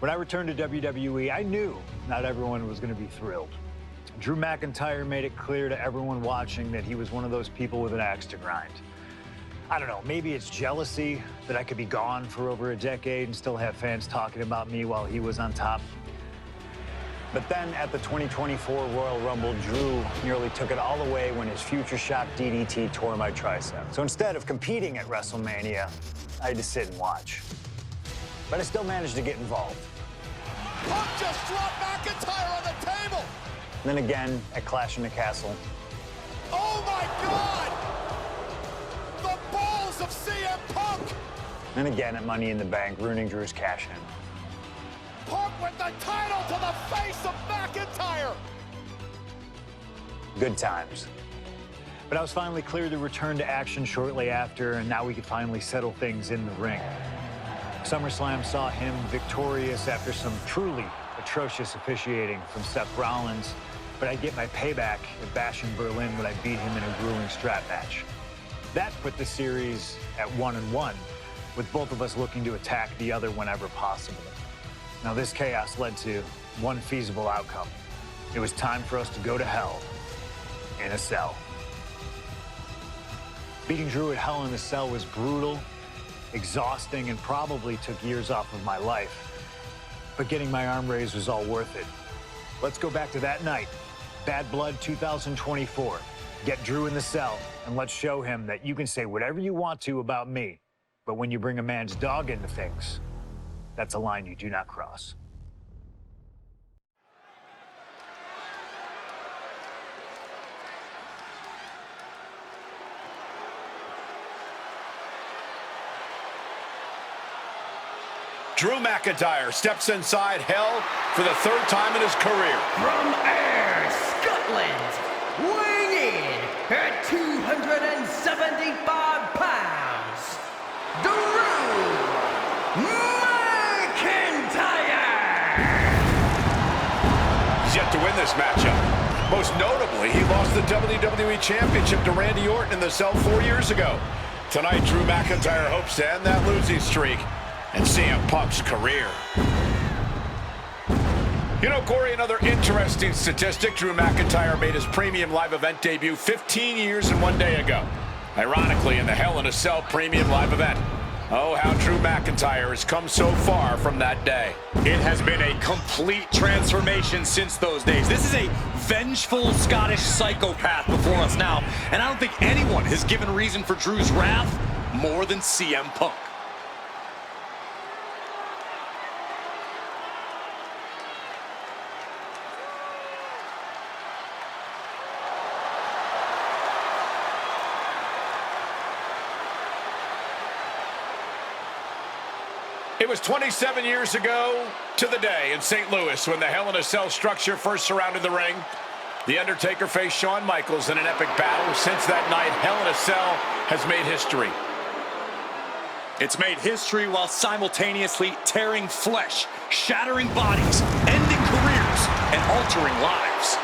When I returned to WWE, I knew not everyone was going to be thrilled. Drew McIntyre made it clear to everyone watching that he was one of those people with an axe to grind. I don't know, maybe it's jealousy that I could be gone for over a decade and still have fans talking about me while he was on top. But then at the 2024 Royal Rumble, Drew nearly took it all away when his Future Shock DDT tore my tricep. So instead of competing at WrestleMania, I had to sit and watch. But I still managed to get involved. Punk just dropped McIntyre on the table! And then again at Clash in the Castle. Oh my God! The balls of CM Punk! And again at Money in the Bank, ruining Drew's cash-in. Punk with the title to the face of McIntyre! Good times. But I was finally cleared to return to action shortly after, and now we could finally settle things in the ring. SummerSlam saw him victorious after some truly atrocious officiating from Seth Rollins, but I'd get my payback at Bash in Berlin when I beat him in a grueling strap match. That put the series at 1-1, with both of us looking to attack the other whenever possible. Now this chaos led to one feasible outcome. It was time for us to go to hell in a cell. Beating Drew at Hell in a Cell was brutal, exhausting, and probably took years off of my life. But getting my arm raised was all worth it. Let's go back to that night, Bad Blood 2024. Get Drew in the cell, and let's show him that you can say whatever you want to about me, but when you bring a man's dog into things, that's a line you do not cross. Drew McIntyre steps inside Hell for the third time in his career. From Ayr, Scotland, weighing in at 275 pounds, Drew McIntyre! He's yet to win this matchup. Most notably, he lost the WWE Championship to Randy Orton in the cell 4 years ago. Tonight, Drew McIntyre hopes to end that losing streak and CM Punk's career. You know, Corey, another interesting statistic. Drew McIntyre made his premium live event debut 15 years and 1 day ago. Ironically, in the Hell in a Cell premium live event. Oh, how Drew McIntyre has come so far from that day. It has been a complete transformation since those days. This is a vengeful Scottish psychopath before us now, and I don't think anyone has given reason for Drew's wrath more than CM Punk. It was 27 years ago to the day in St. Louis when the Hell in a Cell structure first surrounded the ring. The Undertaker faced Shawn Michaels in an epic battle. Since that night, Hell in a Cell has made history. It's made history while simultaneously tearing flesh, shattering bodies, ending careers, and altering lives.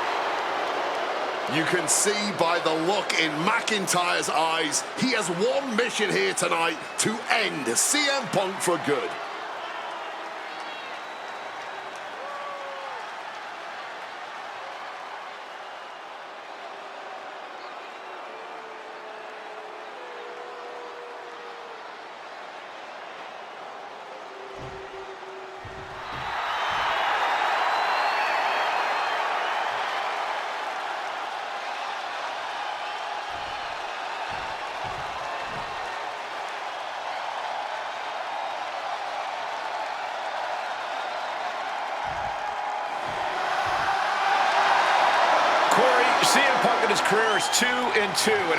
You can see by the look in McIntyre's eyes, he has one mission here tonight: to end CM Punk for good. CM Punk in his career is 2-2 in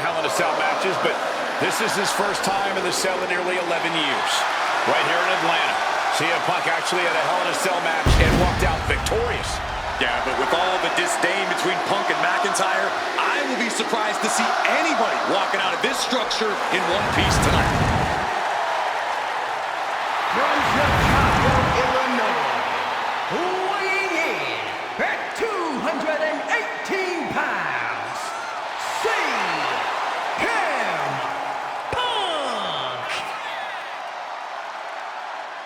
Hell in a Cell matches, but this is his first time in the cell in nearly 11 years. Right here in Atlanta, CM Punk actually had a Hell in a Cell match and walked out victorious. Yeah, but with all the disdain between Punk and McIntyre, I will be surprised to see anybody walking out of this structure in one piece tonight. From Chicago, Illinois, weighing in at 218 pounds, CM Punk!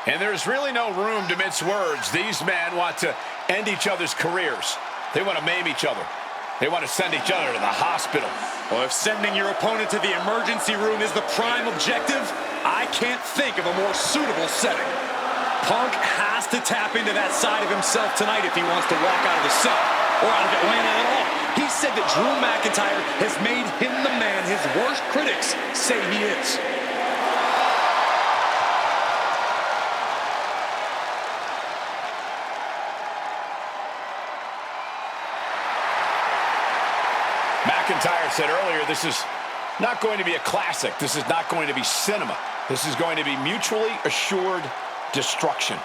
And there's really no room to mince words. These men want to end each other's careers. They want to maim each other. They want to send each other to the hospital. Well, if sending your opponent to the emergency room is the prime objective, I can't think of a more suitable setting. Punk has to tap into that side of himself tonight if he wants to walk out of the cell, or out of Atlanta at all. He said that Drew McIntyre has made him the man his worst critics say he is. McIntyre said earlier, this is not going to be a classic. This is not going to be cinema. This is going to be mutually assured destruction.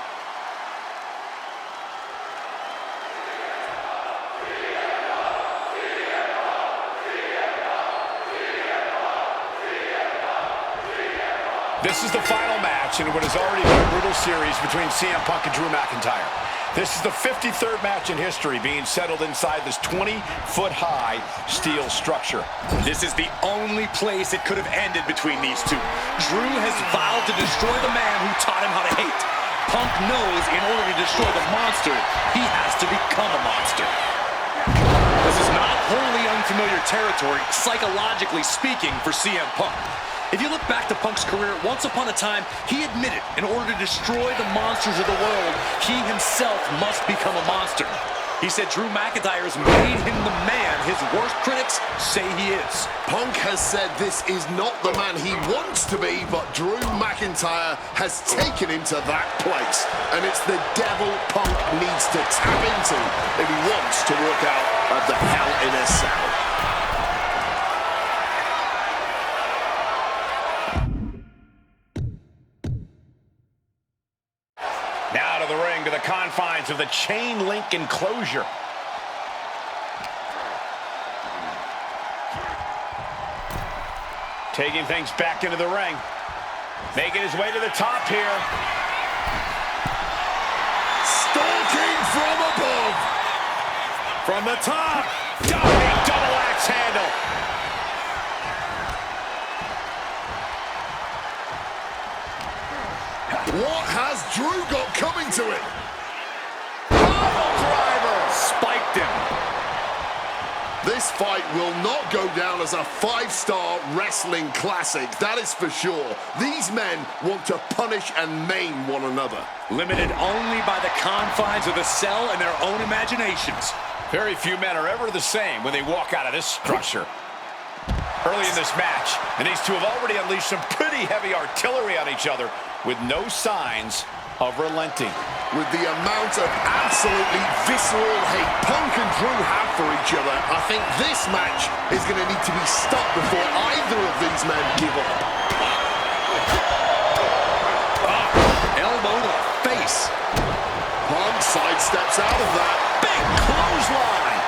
This is the final match in what has already been a brutal series between CM Punk and Drew McIntyre. This is the 53rd match in history being settled inside this 20-foot-high steel structure. This is the only place it could have ended between these two. Drew has vowed to destroy the man who taught him how to hate. Punk knows in order to destroy the monster, he has to become a monster. This is not wholly unfamiliar territory, psychologically speaking, for CM Punk. If you look back to Punk's career, once upon a time, he admitted in order to destroy the monsters of the world, he himself must become a monster. He said Drew McIntyre has made him the man his worst critics say he is. Punk has said this is not the man he wants to be, but Drew McIntyre has taken him to that place. And it's the devil Punk needs to tap into if he wants to walk out of the Hell in a Cell. The ring to the confines of the chain link enclosure. Taking things back into the ring. Making his way to the top here. Stalking from above. From the top. Double axe handle. What has Drew got coming to him? Pile driver! Spiked him. This fight will not go down as a 5-star wrestling classic, that is for sure. These men want to punish and maim one another. Limited only by the confines of the cell and their own imaginations. Very few men are ever the same when they walk out of this structure. Early in this match, and these two have already unleashed some pretty heavy artillery on each other with no signs of relenting. With the amount of absolutely visceral hate Punk and Drew have for each other, I think this match is going to need to be stopped before either of these men give up. Elbow to the face. Punk sidesteps out of that. Big clothesline.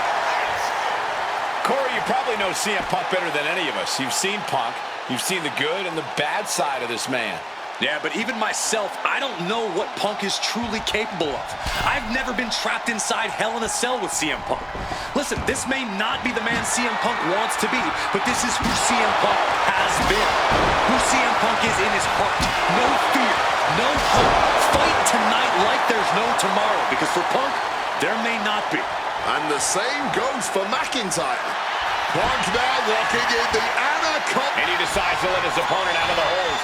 Corey, you probably know CM Punk better than any of us. You've seen Punk. You've seen the good and the bad side of this man. Yeah, but even myself, I don't know what Punk is truly capable of. I've never been trapped inside Hell in a Cell with CM Punk. Listen, this may not be the man CM Punk wants to be, but this is who CM Punk has been. Who CM Punk is in his heart. No fear, no hope. Fight tonight like there's no tomorrow, because for Punk, there may not be. And the same goes for McIntyre. Punk now walking in the Anaconda. And he decides to let his opponent out of the holes.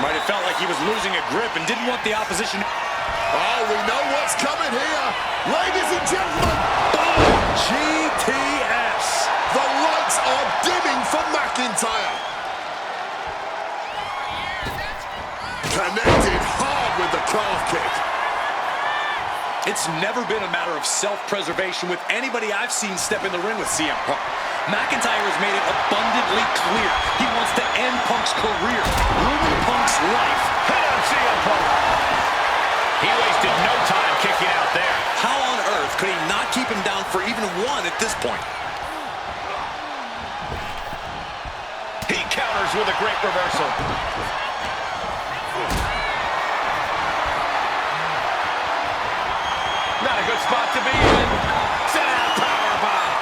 Might have felt like he was losing a grip and didn't want the opposition. Oh, we know what's coming here. Ladies and gentlemen, boom! GTS. The lights are dimming for McIntyre. Connected hard with the calf kick. It's never been a matter of self-preservation with anybody I've seen step in the ring with CM Punk. McIntyre has made it abundantly clear he wants to end Punk's career, ruin Punk's life. Hit on CM Punk. He wasted no time kicking out there. How on earth could he not keep him down for even one at this point? He counters with a great reversal. Not a good spot to be in. Down powerbomb.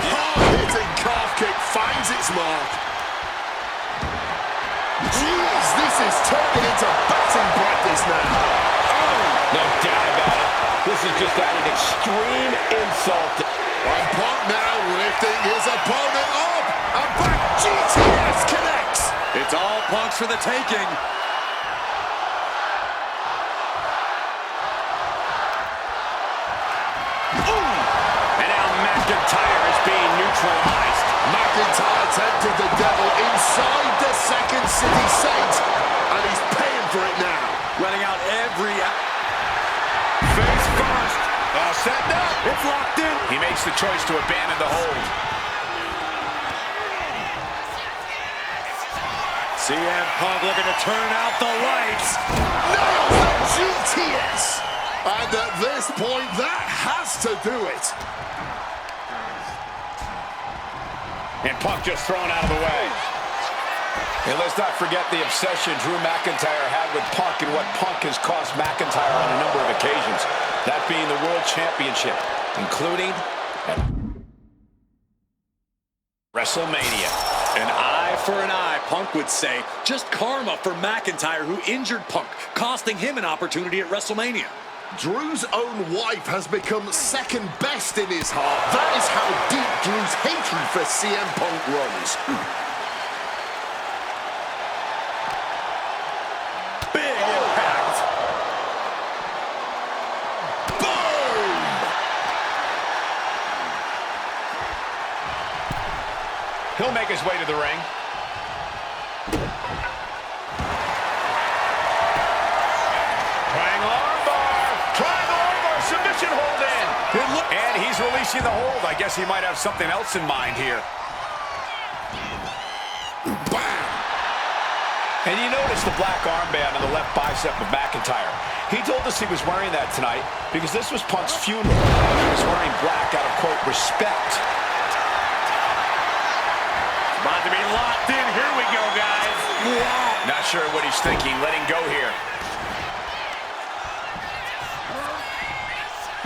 Hard-hitting calf kick finds its mark. Jeez, this This is turning into batting practice now. No doubt about it. This is just adding extreme insult. And Punk now lifting his opponent up. And back GTS connects. It's all Punk's for the taking. And now McIntyre is being neutralized. McIntyre tempted the devil inside the Second City Saints, and he's paying for it now. Running out every... Face first. All set now. It's locked in. He makes the choice to abandon the hold. CM Punk looking to turn out the lights. Nails the GTS. And at this point, that has to do it. And Punk just thrown out of the way. And let's not forget the obsession Drew McIntyre had with Punk and what Punk has cost McIntyre on a number of occasions. That being the World Championship, including at WrestleMania. An eye for an eye, Punk would say. Just karma for McIntyre, who injured Punk, costing him an opportunity at WrestleMania. Drew's own wife has become second best in his heart. That is how deep Drew's hatred for CM Punk runs. Big impact. Boom! He'll make his way to the ring. Triangle armbar, submission hold in. And he's releasing the hold. I guess he might have something else in mind here. Bam! And you notice the black armband on the left bicep of McIntyre. He told us he was wearing that tonight because this was Punk's funeral. He was wearing black out of, quote, respect. About to be locked in. Here we go, guys. Not sure what he's thinking, letting go here.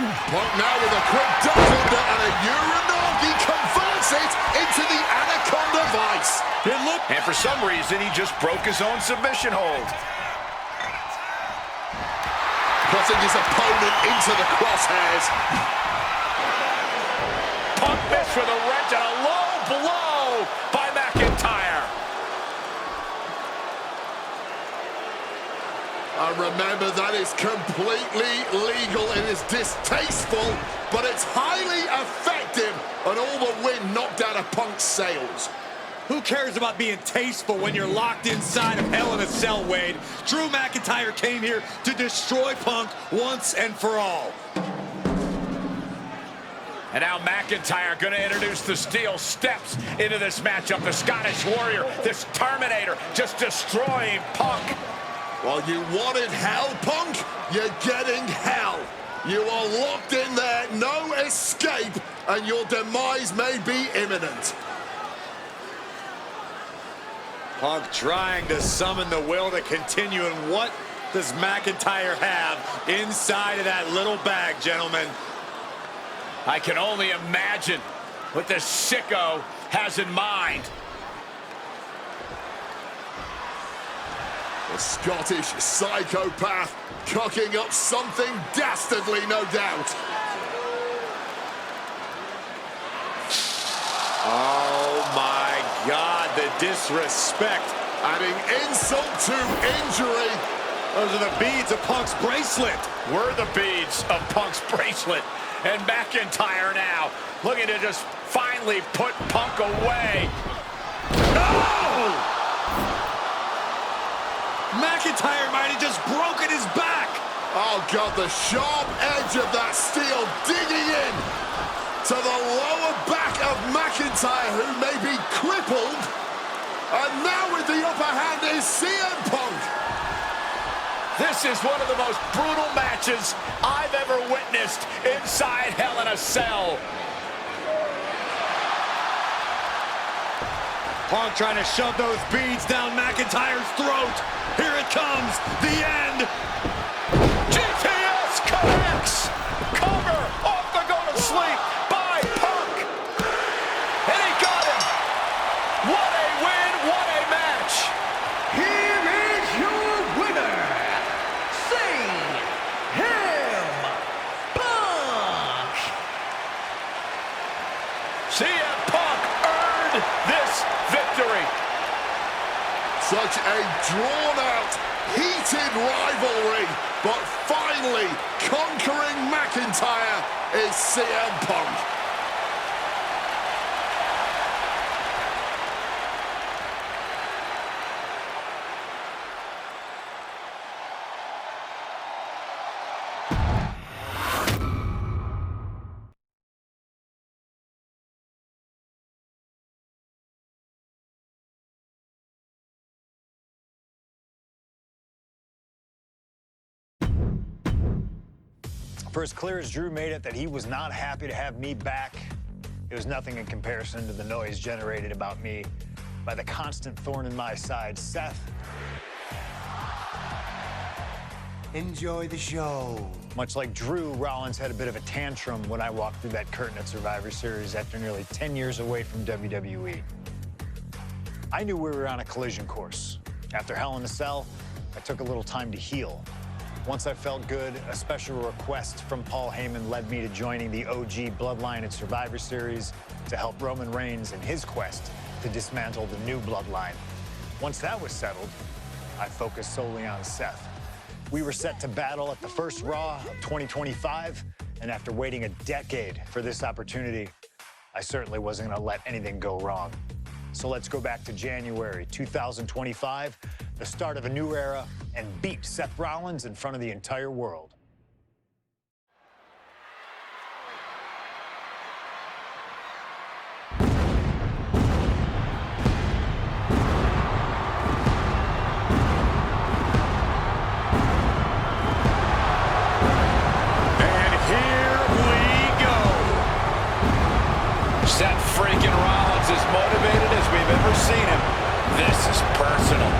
Punk now with a quick duck under and a Uranagi converts it into the Anaconda Vice. And for some reason, he just broke his own submission hold. Putting his opponent into the crosshairs. Punk missed with a wrench and a low blow by McIntyre. And remember, that is completely legal. It is distasteful, but it's highly effective. And all the wind knocked out of Punk's sails. Who cares about being tasteful when you're locked inside of Hell in a Cell, Wade? Drew McIntyre came here to destroy Punk once and for all. And now McIntyre going to introduce the steel steps into this matchup. The Scottish Warrior, this Terminator, just destroying Punk. Well, you wanted hell, Punk? You're getting hell. You are locked in there, no escape, and your demise may be imminent. Punk trying to summon the will to continue, and what does McIntyre have inside of that little bag, gentlemen? I can only imagine what this sicko has in mind. The Scottish psychopath cooking up something dastardly, no doubt. Oh my God, the disrespect. Adding insult to injury. Those are the beads of Punk's bracelet. Were the beads of Punk's bracelet. And McIntyre now looking to just finally put Punk away. No! McIntyre might have just broken his back. Oh, God, the sharp edge of that steel digging in to the lower back of McIntyre, who may be crippled. And now with the upper hand is CM Punk. This is one of the most brutal matches I've ever witnessed inside Hell in a Cell. Punk trying to shove those beads down McIntyre's throat. Here it comes, the end. GTS connects. Cover off the go to sleep by Punk. And he got him. What a win, what a match. Here is your CM Punk earned this victory. Such a drawn-out, heated rivalry, but finally conquering McIntyre is CM Punk. For as clear as Drew made it that he was not happy to have me back, it was nothing in comparison to the noise generated about me by the constant thorn in my side, Seth. Enjoy the show. Much like Drew, Rollins had a bit of a tantrum when I walked through that curtain at Survivor Series after nearly 10 years away from WWE. I knew we were on a collision course. After Hell in a Cell, I took a little time to heal. Once I felt good, a special request from Paul Heyman led me to joining the OG Bloodline at Survivor Series to help Roman Reigns in his quest to dismantle the new Bloodline. Once that was settled, I focused solely on Seth. We were set to battle at the first Raw of 2025, and after waiting a decade for this opportunity, I certainly wasn't going to let anything go wrong. So let's go back to January 2025, the start of a new era, and beat Seth Rollins in front of the entire world. Seth freaking Rollins is motivated as we've ever seen him. This is personal.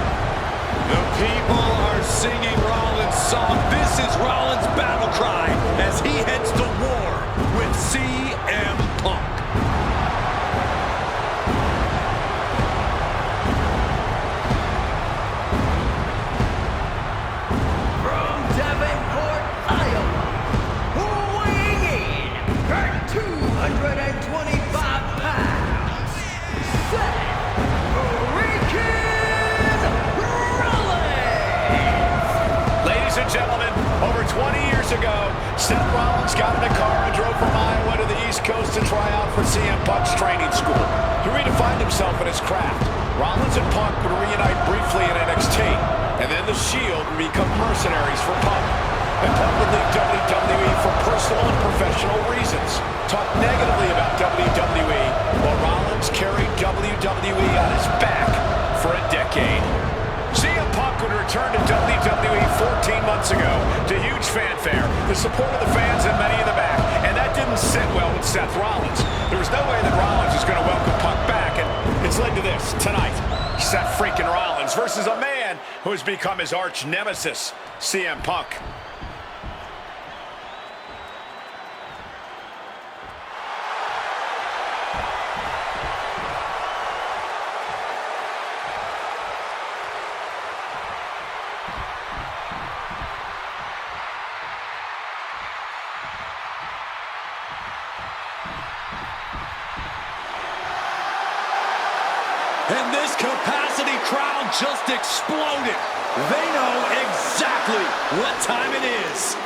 The people are singing Rollins' song. This is Rollins' battle cry as he heads to war with CM Punk. From Davenport, Iowa, weighing in at 225 pounds, Seth freaking Rollins! Ladies and gentlemen, over 20 years ago, Seth Rollins got in a car and drove from Iowa to the East Coast to try out for CM Punk's training school. He redefined himself in his craft. Rollins and Punk would reunite briefly in NXT, and then the Shield would become mercenaries for Punk. And Punk would leave WWE for personal and professional reasons. Talked negatively about WWE, while Rollins carried WWE on his back for a decade. CM Punk would return to WWE 14 months ago to huge fanfare, the support of the fans and many in the back, and that didn't sit well with Seth Rollins. There was no way that Rollins was going to welcome Punk back, and it's led to this tonight. Seth freaking Rollins versus a man who has become his arch nemesis, CM Punk. And this capacity crowd just exploded. They know exactly what time it is.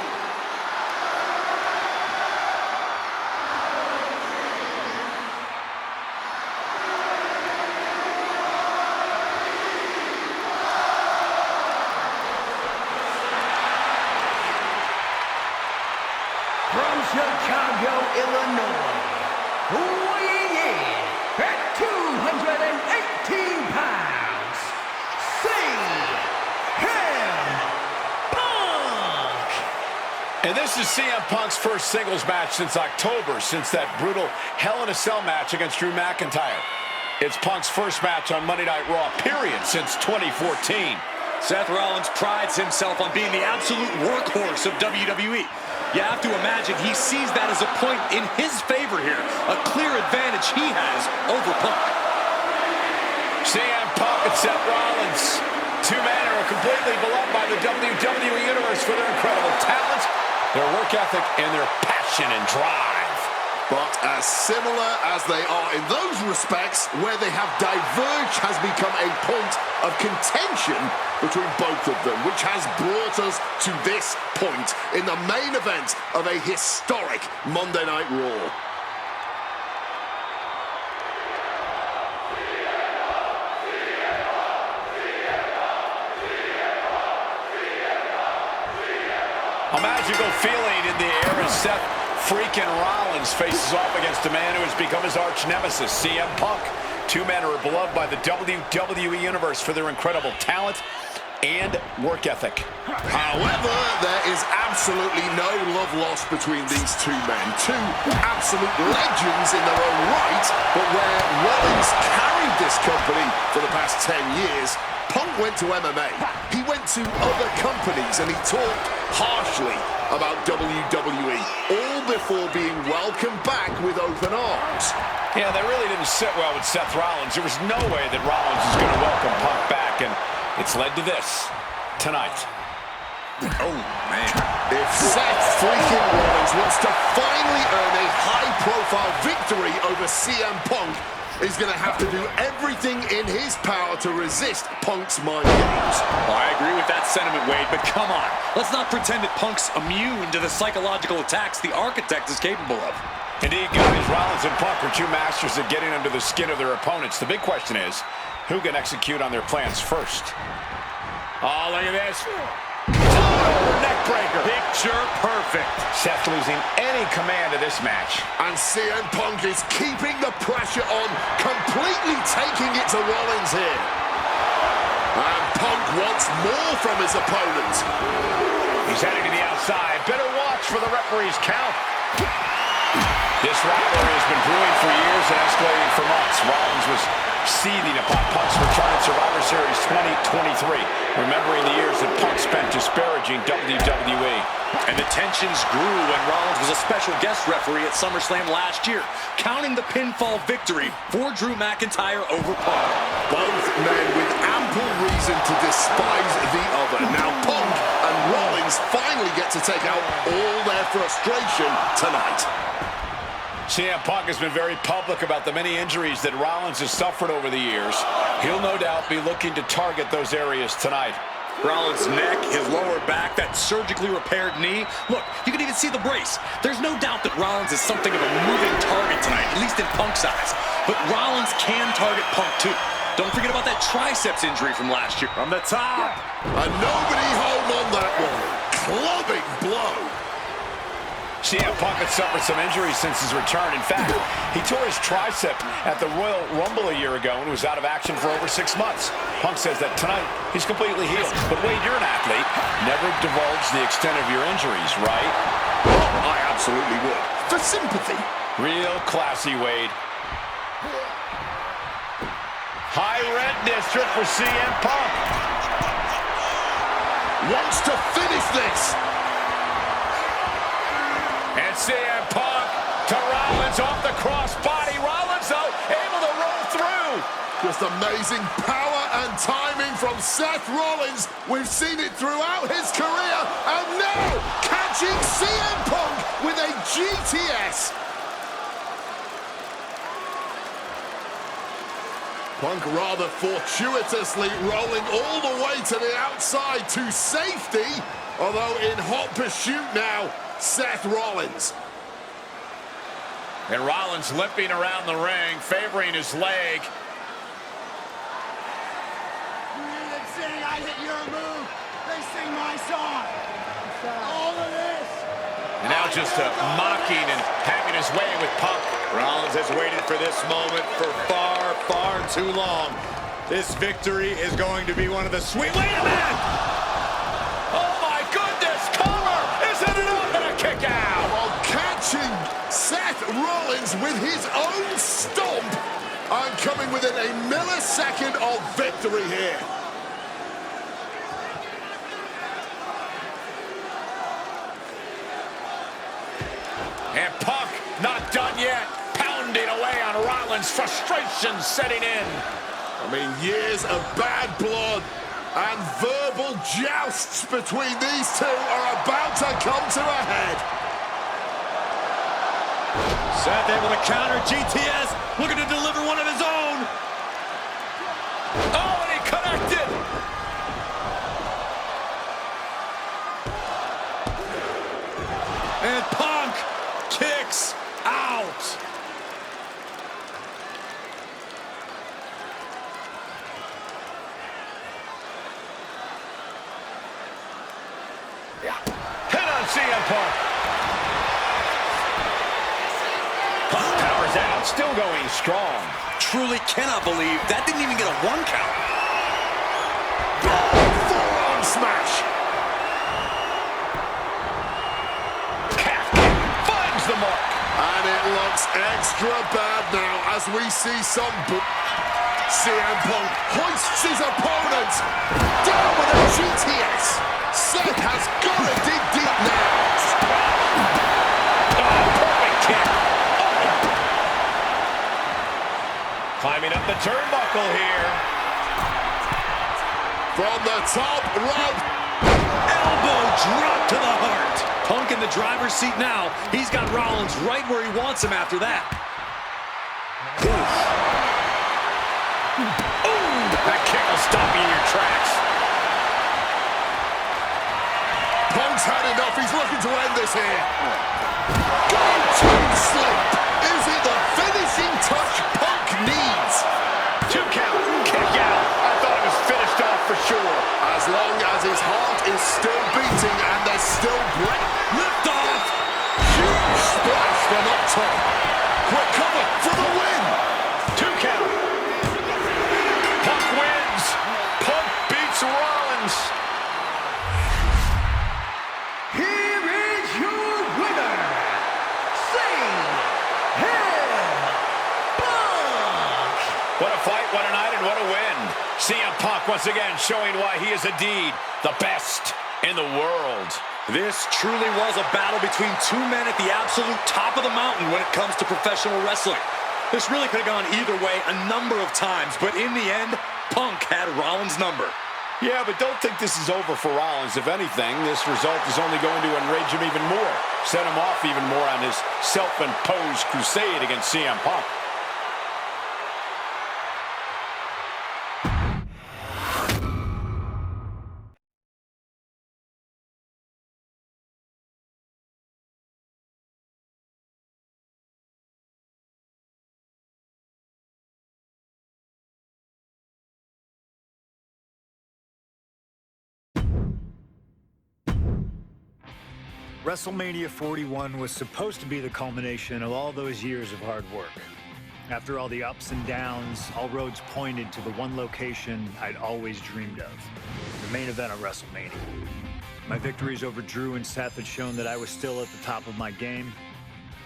From Chicago, Illinois, weighing in at 218 pounds, CM Punk! And this is CM Punk's first singles match since October, since that brutal Hell in a Cell match against Drew McIntyre. It's Punk's first match on Monday Night Raw, period, since 2014. Seth Rollins prides himself on being the absolute workhorse of WWE. You have to imagine he sees that as a point in his favor here, a clear advantage he has over Punk. CM Punk and Seth Rollins, two men who are completely beloved by the WWE Universe for their incredible talent, their work ethic, and their passion and drive. But as similar as they are in those respects, where they have diverged has become a point of contention between both of them, which has brought us to this point in the main event of a historic Monday Night Raw. A magical feeling in the air as Seth freaking Rollins faces off against a man who has become his arch nemesis, CM Punk. Two men who are beloved by the WWE Universe for their incredible talent and work ethic. However, there is absolutely no love lost between these two men. Two absolute legends in their own right, but where Rollins carried this company for the past 10 years, Punk went to MMA. He went to other companies and he talked harshly about WWE, all before being welcomed back with open arms. Yeah, that really didn't sit well with Seth Rollins. There was no way that Rollins is going to welcome Punk back, and it's led to this tonight. Oh, man. If Seth freaking Rollins wants to finally earn a high-profile victory over CM Punk, he's going to have to do everything in his power to resist Punk's mind games. Well, I agree with that sentiment, Wade, but come on. Let's not pretend that Punk's immune to the psychological attacks the Architect is capable of. Indeed, guys, Rollins and Punk are two masters at getting under the skin of their opponents. The big question is, who can execute on their plans first? Oh, look at this. Neck breaker. Picture perfect. Seth losing any command of this match. And CM Punk is keeping the pressure on, completely taking it to Rollins here. And Punk wants more from his opponent. He's heading to the outside. Better watch for the referee's count. This rivalry has been brewing for years and escalating for months. Rollins was seething upon Punk's return at Survivor Series 2023, remembering the years that Punk spent disparaging WWE. And the tensions grew when Rollins was a special guest referee at SummerSlam last year, counting the pinfall victory for Drew McIntyre over Punk. Both men with ample reason to despise the other. Now Punk and Rollins finally get to take out all their frustration tonight. CM Punk has been very public about the many injuries that Rollins has suffered over the years. He'll no doubt be looking to target those areas tonight. Rollins' neck, his lower back, that surgically repaired knee. Look, you can even see the brace. There's no doubt that Rollins is something of a moving target tonight, at least in Punk's eyes. But Rollins can target Punk too. Don't forget about that triceps injury from last year. From the top. And nobody home on that one. Clubbing blow. CM Punk had suffered some injuries since his return. In fact, he tore his tricep at the Royal Rumble a year ago and was out of action for over 6 months. Punk says that tonight he's completely healed. But Wade, you're an athlete. Never divulge the extent of your injuries, right? Oh, I absolutely would. For sympathy. Real classy, Wade. High red district for CM Punk. Wants to finish this. And CM Punk to Rollins off the crossbody. Rollins, though, able to roll through. Just amazing power and timing from Seth Rollins. We've seen it throughout his career. And now, catching CM Punk with a GTS. Punk rather fortuitously rolling all the way to the outside to safety. Although in hot pursuit now, Seth Rollins. And Rollins limping around the ring, favoring his leg. You didn't sing, I hit your move. They sing my song. All of this. And now just mocking and having his way with Punk. Rollins has waited for this moment for far, far too long. This victory is going to be one of the sweet... Wait a minute! Oh my goodness! Cover! Isn't it up and a kick out? While catching Seth Rollins with his own stomp and coming within a millisecond of victory here. And Punk not done yet. Pounding away on Rollins. Frustration setting in. I mean, years of bad blood and verbal jousts between these two are about to come to a head. Seth able to counter. GTS looking to deliver one of his own. Oh, and he connected. And Punk kicks out. Hit on CM Punk. Punk powers out, still going strong. Truly cannot believe that didn't even get a 1 count. Forearm smash. Calf kick finds the mark. And it looks extra bad now as we see some CM Punk hoists his opponent down with a GTS. Seth has got to dig deep now. Oh, perfect kick. Climbing up the turnbuckle here. From the top rope. Elbow drop to the heart. Punk in the driver's seat now. He's got Rollins right where he wants him after that. Ooh, that kick will stop you in your tracks. Punk's had enough. He's looking to end this here. Guaranteed sleep. Is it the finishing touch Punk needs? 2 count. Kick out. I thought it was finished off for sure. As long as his heart is still beating and there's still breath. Lift off. Huge splash from up top. Quick cover for the win. 2 count. Punk wins. Punk beats Rollins. Here is your winner, CM Punk. What a fight, what a night, and what a win. CM Punk once again showing why he is indeed the best in the world. This truly was a battle between two men at the absolute top of the mountain when it comes to professional wrestling. This really could have gone either way a number of times, but in the end, Punk had Rollins' number. Yeah, but don't think this is over for Rollins. If anything, this result is only going to enrage him even more, set him off even more on his self-imposed crusade against CM Punk. WrestleMania 41 was supposed to be the culmination of all those years of hard work. After all the ups and downs, all roads pointed to the one location I'd always dreamed of, the main event of WrestleMania. My victories over Drew and Seth had shown that I was still at the top of my game.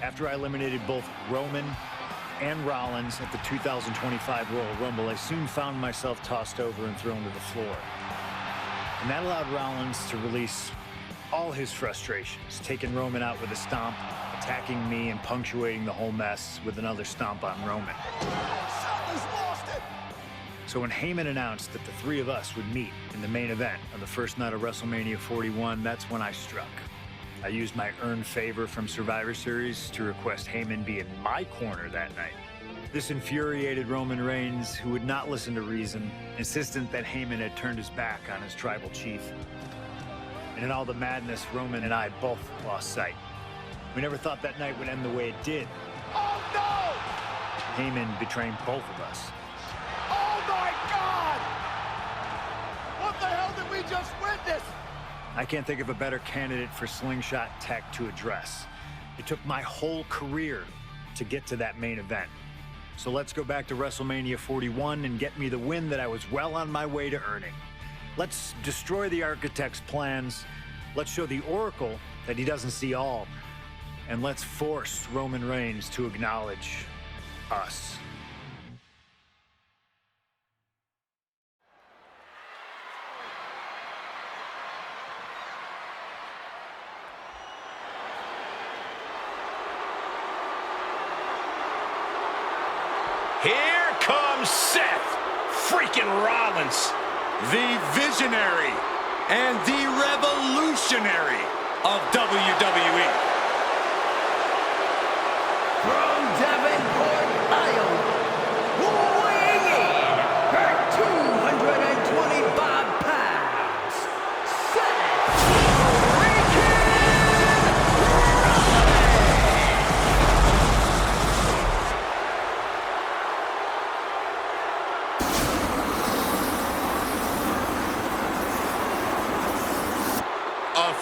After I eliminated both Roman and Rollins at the 2025 Royal Rumble, I soon found myself tossed over and thrown to the floor. And that allowed Rollins to release all his frustrations, taking Roman out with a stomp, attacking me, and punctuating the whole mess with another stomp on Roman. So when Heyman announced that the three of us would meet in the main event on the first night of WrestleMania 41, that's when I struck. I used my earned favor from Survivor Series to request Heyman be in my corner that night. This infuriated Roman Reigns, who would not listen to reason, insistent that Heyman had turned his back on his tribal chief. And in all the madness, Roman and I both lost sight. We never thought that night would end the way it did. Oh, no! Heyman betraying both of us. Oh, my God! What the hell did we just witness? I can't think of a better candidate for slingshot tech to address. It took my whole career to get to that main event. So let's go back to WrestleMania 41 and get me the win that I was well on my way to earning. Let's destroy the architect's plans. Let's show the Oracle that he doesn't see all. And let's force Roman Reigns to acknowledge us. Here comes Seth freaking Rollins. The visionary and the revolutionary of WWE.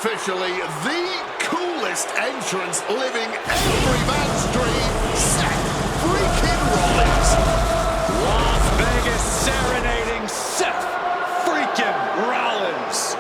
officially the coolest entrance living every man's dream, Seth freaking Rollins. Las Vegas serenading Seth freaking Rollins.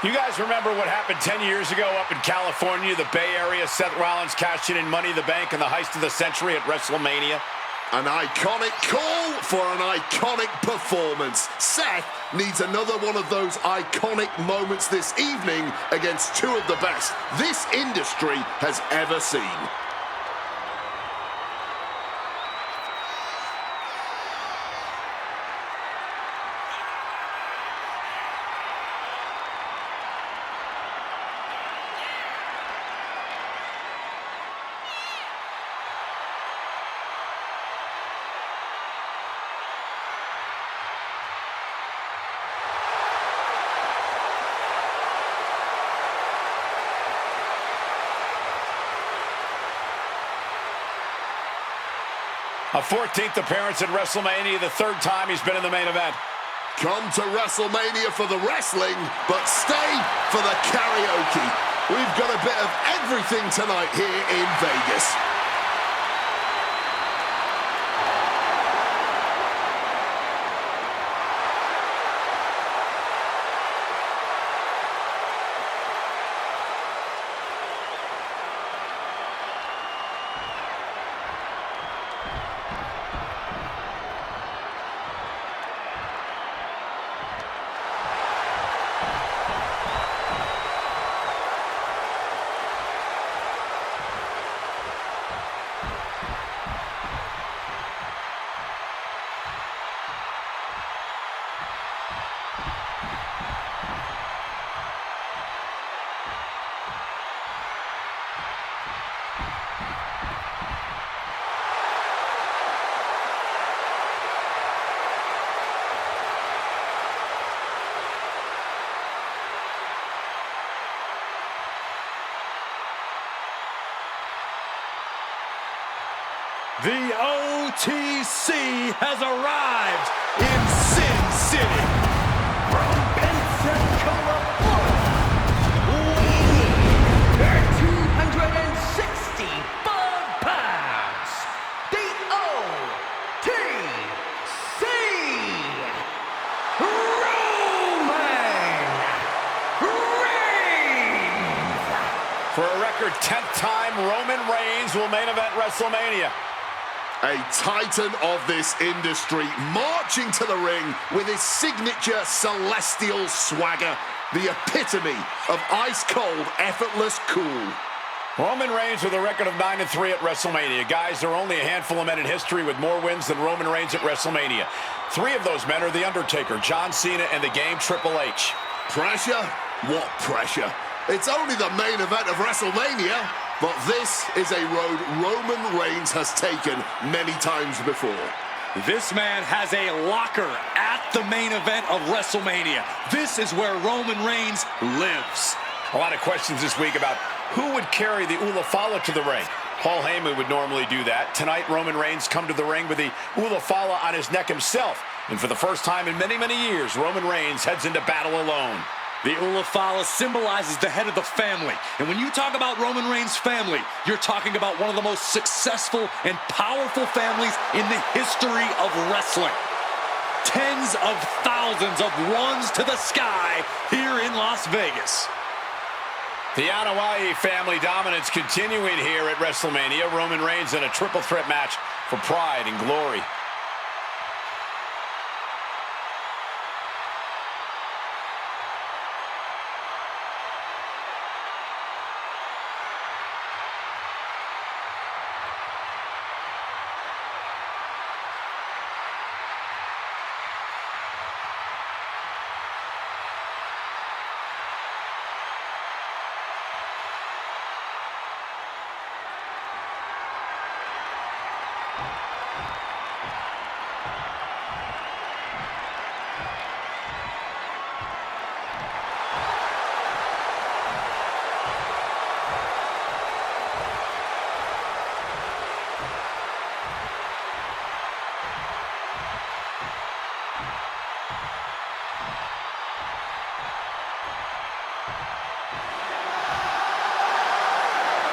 You guys remember what happened 10 years ago up in California, the Bay Area? Seth Rollins cashing in Money in the Bank in the heist of the century at WrestleMania. An iconic call for an iconic performance. Seth needs another one of those iconic moments this evening against two of the best this industry has ever seen. A 14th appearance at WrestleMania, the third time he's been in the main event. Come to WrestleMania for the wrestling, but stay for the karaoke. We've got a bit of everything tonight here in Vegas. The OTC has arrived in Sin City. From Pensacola, Florida, weighing 265 pounds, the OTC, Roman Reigns. For a record 10th time, Roman Reigns will main event WrestleMania. A titan of this industry marching to the ring with his signature celestial swagger, the epitome of ice-cold, effortless cool. Roman Reigns with a record of 9-3 at WrestleMania. Guys, there are only a handful of men in history with more wins than Roman Reigns at WrestleMania. 3 of those men are The Undertaker, John Cena, and the Game Triple H. Pressure? What pressure? It's only the main event of WrestleMania, but this is a road Roman Reigns has taken many times before. This man has a locker at the main event of WrestleMania. This is where Roman Reigns lives. A lot of questions this week about who would carry the Ulafala to the ring. Paul Heyman would normally do that. Tonight, Roman Reigns come to the ring with the Ulafala on his neck himself. And for the first time in many, many years, Roman Reigns heads into battle alone. The Ulafala symbolizes the head of the family. And when you talk about Roman Reigns' family, you're talking about one of the most successful and powerful families in the history of wrestling. Tens of thousands of ones to the sky here in Las Vegas. The Anoa'i family dominance continuing here at WrestleMania. Roman Reigns in a triple threat match for pride and glory.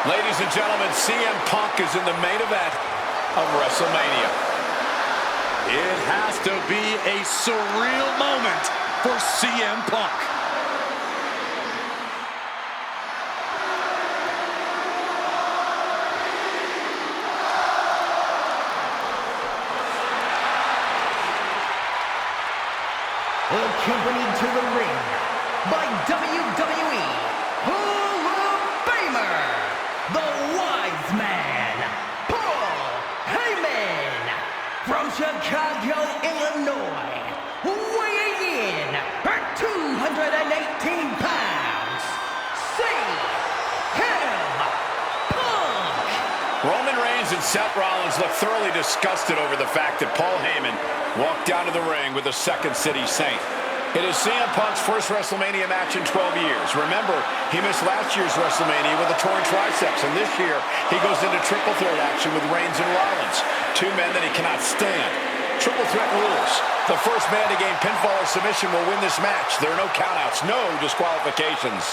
Ladies and gentlemen, CM Punk is in the main event of WrestleMania. It has to be a surreal moment for CM Punk. Accompanied to the ring by WWE Hall of Famer, the Wise Man, Paul Heyman, from Chicago, Illinois, weighing in at 218 pounds, CM Punk. Roman Reigns and Seth Rollins look thoroughly disgusted over the fact that Paul Heyman walked down to the ring with the Second City Saint. It is CM Punk's first WrestleMania match in 12 years. Remember, he missed last year's WrestleMania with a torn triceps, and this year he goes into triple threat action with Reigns and Rollins, two men that he cannot stand. Triple threat rules. The first man to gain pinfall or submission will win this match. There are no countouts, no disqualifications.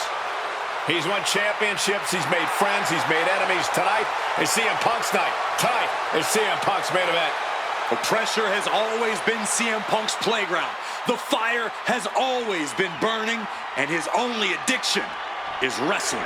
He's won championships, he's made friends, he's made enemies. Tonight is CM Punk's night. Tonight is CM Punk's main event. The pressure has always been CM Punk's playground. The fire has always been burning, and his only addiction is wrestling.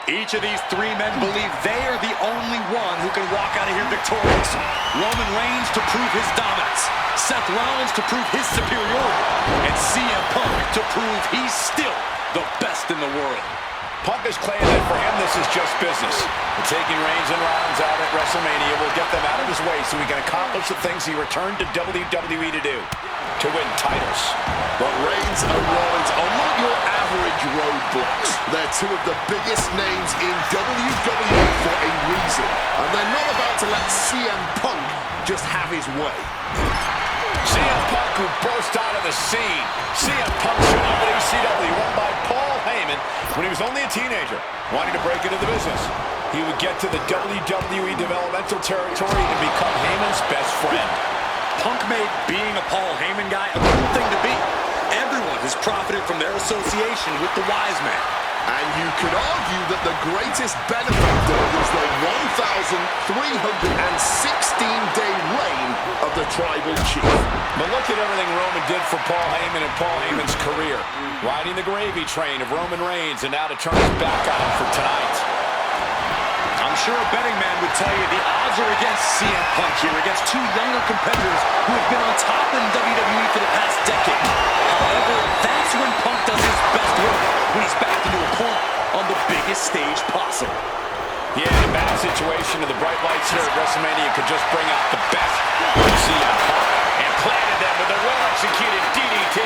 Each of these three men believe they are the only one who can walk out of here victorious. Roman Reigns to prove his dominance, Seth Rollins to prove his superiority, and CM Punk to prove he's still the best in the world. Punk is claiming that for him this is just business. And taking Reigns and Rollins out at WrestleMania will get them out of his way so he can accomplish the things he returned to WWE to do, to win titles. But Reigns and Rollins are not your average roadblocks. They're two of the biggest names in WWE for a reason. And they're not about to let CM Punk just have his way. CM Punk, who burst out of the scene. CM Punk showed up at ECW, run by Paul Heyman when he was only a teenager, wanting to break into the business. He would get to the WWE developmental territory and become Heyman's best friend. Punk made being a Paul Heyman guy a cool thing to be. Everyone has profited from their association with the Wise Man. And you could argue that the greatest benefactor was the 1,316-day reign of the Tribal Chief. But look at everything Roman did for Paul Heyman and Paul Heyman's career. Riding the gravy train of Roman Reigns, and now to turn his back on him for tonight. I'm sure a betting man would tell you the odds are against CM Punk here, against two younger competitors who have been on top in WWE for the past decade. However, that's when Punk does his best work, when he's backed into a corner on the biggest stage possible. Yeah, in a bad situation, and the bright lights here at WrestleMania could just bring out the best of CM Punk, and planted them with a well-executed DDT.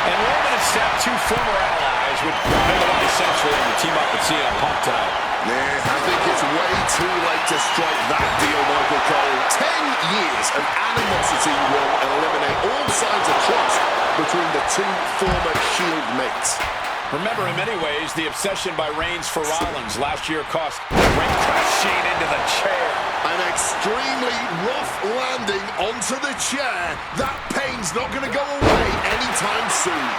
And Roman and Seth, two former allies, would make a lot of sense for them to team up with CM Punk tonight. Yeah, I think it's way too late to strike that deal, Michael Cole. 10 years of animosity will eliminate all signs of trust between the two former Shield mates. Remember, in many ways, the obsession by Reigns for Rollins last year cost Reigns crashing into the chair. An extremely rough landing onto the chair. That pain's not going to go away anytime soon.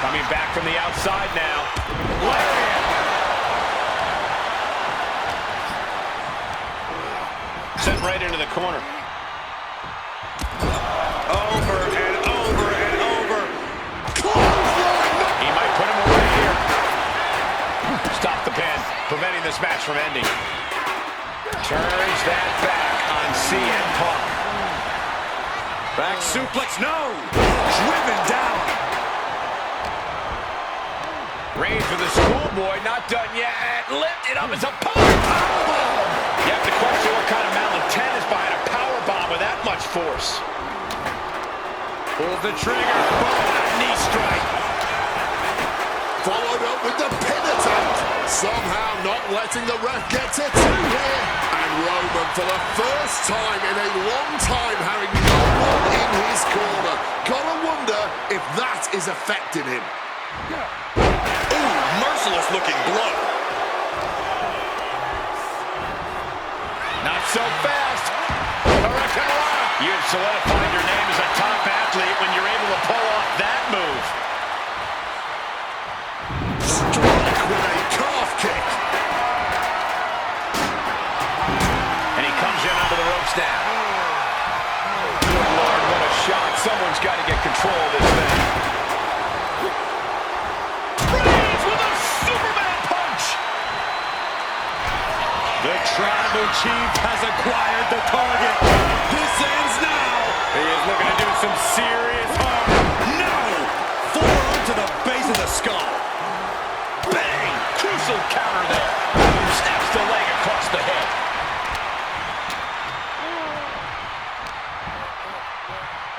Coming back from the outside now. Lariat! Sent right into the corner. Over and over and over. He might put him away here. Stop the pin, preventing this match from ending. Turns that back on CM Punk. Back suplex, no! Driven down. Reigns with the schoolboy, not done yet. Lifted up as a powerbomb. You have to question what kind of malintent is behind a powerbomb with that much force. Pulls the trigger. Knee strike. Followed up with the pin attempt. Somehow not letting the ref get to two here. And Roman, for the first time in a long time, having no one in his corner. Gotta wonder if that is affecting him. Ooh, merciless looking blow. Not so fast. solidifying your name as a top athlete when you're able to pull off that move. Strike with a calf kick. And he comes in under the ropes now. Good Lord, what a shot. Someone's got to get control of this thing. Reigns with a Superman punch. The Tribal Chief has acquired the target. This ends now. He is looking to do some serious harm. No! Forearm to the base of the skull. Bang! Crucial counter there. Snaps the leg across the head.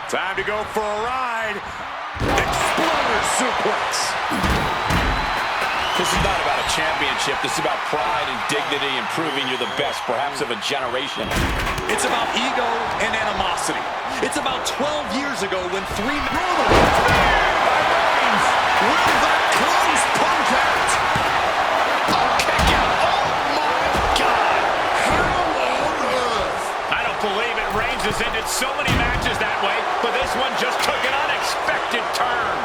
Time to go for a ride. Exploder suplex. This is not about a championship. This is about pride and dignity and proving you're the best, perhaps of a generation. It's about ego and animosity. It's about 12 years ago when three men... Will that close Punk out? Oh, kick out. Oh, my God. How on earth? I don't believe it. Reigns has ended so many matches that way, but this one just took an unexpected turn.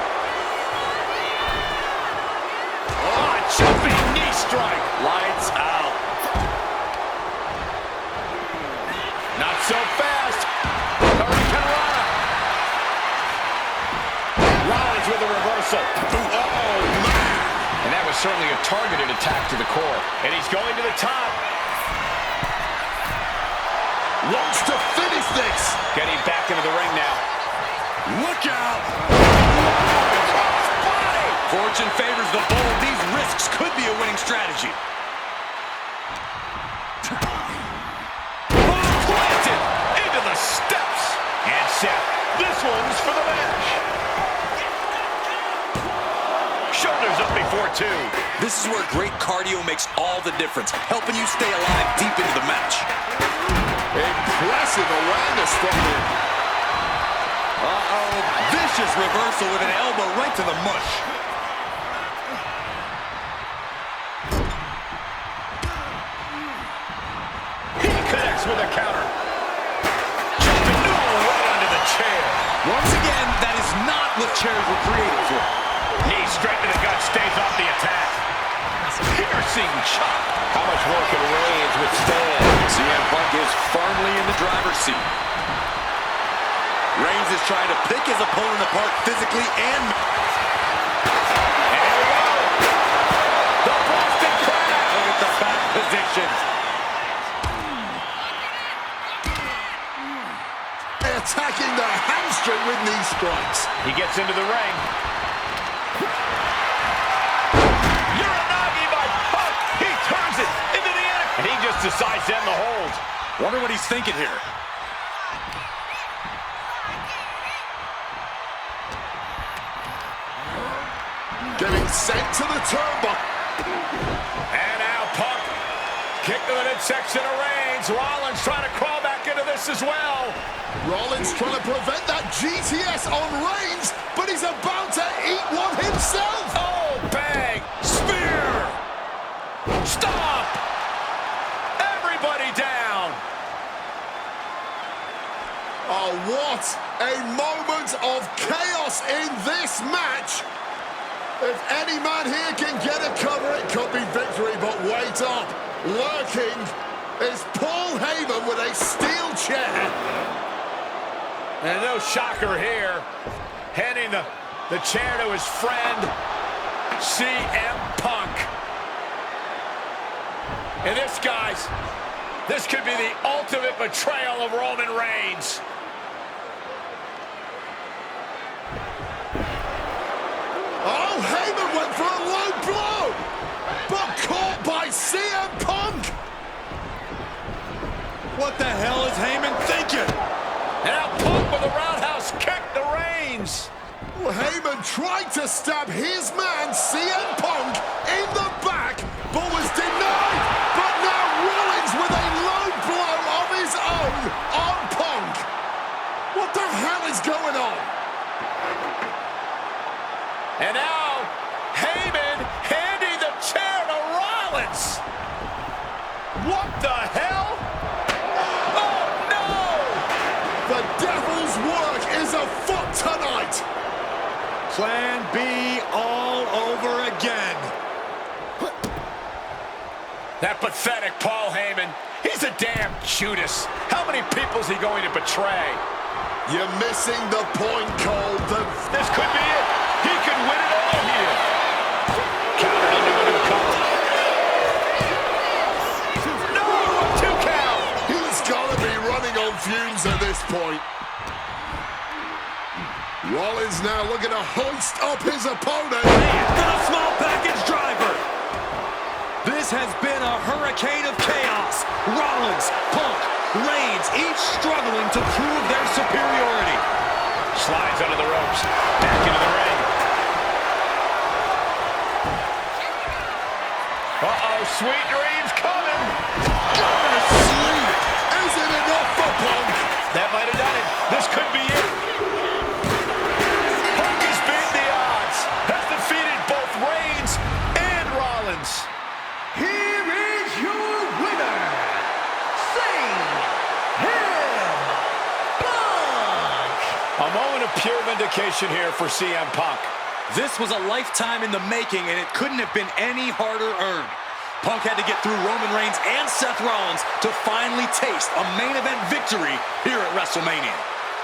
Oh, a jumping knee strike. Lights out. Not so fast. Hurricanrana. Rollins with a reversal. Oh, man. And that was certainly a targeted attack to the core. And he's going to the top. Wants to finish this. Getting back into the ring now. Look out! Fortune favors the bold. These risks could be a winning strategy. Planted into the steps. And Seth, this one's for the match. Shoulders up before two. This is where great cardio makes all the difference, helping you stay alive deep into the match. Impressive awareness from him. Uh-oh, vicious reversal with an elbow right to the mush. He connects with a counter. Jumping right under the chair. Once again, that is not what chairs were created for. Knee straight to the gut, stays off the attack. Piercing chop. How much more can Reigns withstand? CM Punk is firmly in the driver's seat. Reigns is trying to pick his opponent apart physically and... And here we go. The Boston Crab. Look at the back position. Attacking the hamstring with knee strikes. He gets into the ring. Uranagi by Punk. He turns it into the end. And he just decides to end the hold. Wonder what he's thinking here. Getting sent to the turnbuckle. And now Punk. Kick to the midsection of Reigns. Rollins trying to crawl back into this as well. Rollins trying to prevent that GTS on Reigns, but he's about to eat one himself. Oh, bang. Spear. Stop. Everybody down. Oh, what a moment of chaos in this match. If any man here can get a cover, it could be victory, but wait up. Lurking is Paul Heyman with a steel chair. And no shocker here. Handing the chair to his friend, CM Punk. And this, guys, this could be the ultimate betrayal of Roman Reigns. Oh, Heyman went for a low blow, but caught by CM Punk. What the hell is Heyman thinking? And now Punk with a roundhouse kick to Reigns. Well, Heyman tried to stab his man, CM Punk, in the back, but was denied. But now Rollins with a low blow of his own on Punk. What the hell is going on? And now Heyman handing the chair to Rollins. What the hell? Oh, no! The death foot tonight. Plan B all over again. That pathetic Paul Heyman. He's a damn Judas. How many people is he going to betray? You're missing the point, Cole. This could be it. He could win it all here. Countered into a new cover. No, 2 count. He's got to be running on fumes at this point. Rollins now looking to hoist up his opponent. The small package driver. This has been a hurricane of chaos. Rollins, Punk, Reigns, each struggling to prove their superiority. Slides under the ropes. Back into the ring. Uh-oh, sweet dreams coming. Is it enough for Punk? That might have done it. This could be it. Punk has beat the odds. Has defeated both Reigns and Rollins. Here is your winner, Sing Him Punk! A moment of pure vindication here for CM Punk. This was a lifetime in the making, and it couldn't have been any harder earned. Punk had to get through Roman Reigns and Seth Rollins to finally taste a main event victory here at WrestleMania.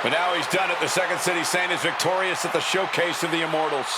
But now he's done it. The Second City Saint is victorious at the Showcase of the Immortals.